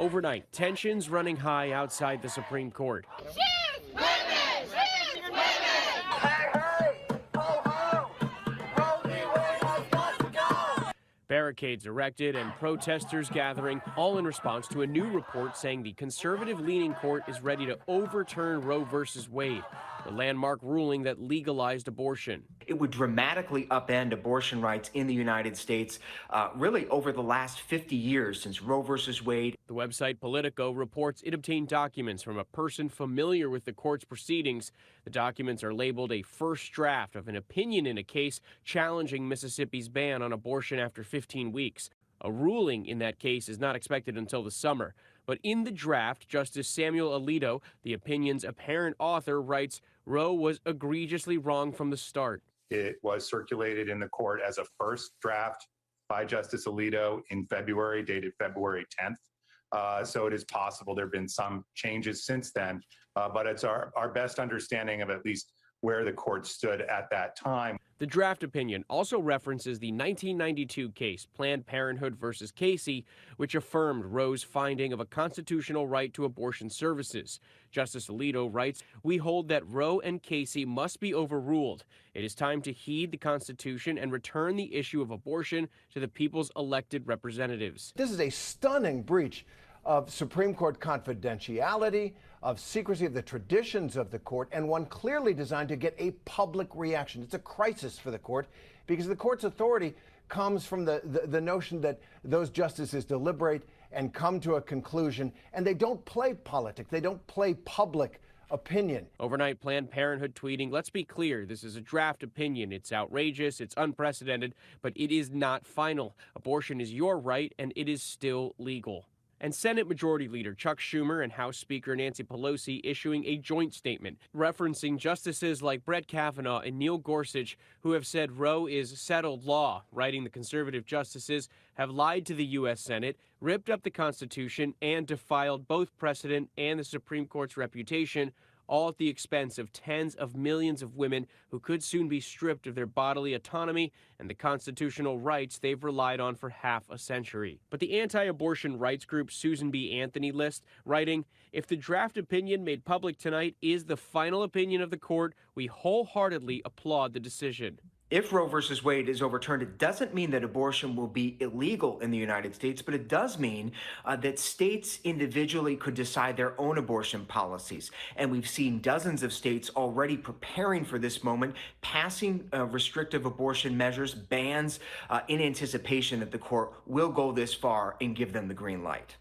Overnight, tensions running high outside the Supreme Court. Barricades erected and protesters gathering, all in response to a new report saying the conservative-leaning court is ready to overturn Roe v. Wade, the landmark ruling that legalized abortion. It would dramatically upend abortion rights in the United States, really over the last 50 years since Roe v. Wade. The website Politico reports it obtained documents from a person familiar with the court's proceedings. The documents are labeled a first draft of an opinion in a case challenging Mississippi's ban on abortion after 15 weeks. A ruling in that case is not expected until the summer. But in the draft, Justice Samuel Alito, the opinion's apparent author, writes Roe was egregiously wrong from the start. It was circulated in the court as a first draft by Justice Alito in February, dated February 10th. So it is possible there have been some changes since then, but it's our best understanding of at least where the court stood at that time. The draft opinion also references the 1992 case, Planned Parenthood versus Casey, which affirmed Roe's finding of a constitutional right to abortion services. Justice Alito writes, "We hold that Roe and Casey must be overruled. It is time to heed the Constitution and return the issue of abortion to the people's elected representatives." This is a stunning breach of Supreme Court confidentiality, of secrecy, of the traditions of the court, and one clearly designed to get a public reaction. It's a crisis for the court because the court's authority comes from the notion that those justices deliberate and come to a conclusion, and they don't play politics. They don't play public opinion. Overnight, Planned Parenthood tweeting, "Let's be clear, this is a draft opinion. It's outrageous, it's unprecedented, but it is not final. Abortion is your right, and it is still legal." And Senate Majority Leader Chuck Schumer and House Speaker Nancy Pelosi issuing a joint statement referencing justices like Brett Kavanaugh and Neil Gorsuch, who have said Roe is settled law, writing the conservative justices have lied to the U.S. Senate, ripped up the Constitution, and defiled both precedent and the Supreme Court's reputation, all at the expense of tens of millions of women who could soon be stripped of their bodily autonomy and the constitutional rights they've relied on for half a century. But the anti-abortion rights group Susan B. Anthony list, writing, "If the draft opinion made public tonight is the final opinion of the court, we wholeheartedly applaud the decision." If Roe versus Wade is overturned, it doesn't mean that abortion will be illegal in the United States, but it does mean that states individually could decide their own abortion policies. And we've seen dozens of states already preparing for this moment, passing restrictive abortion measures, bans, in anticipation that the court will go this far and give them the green light.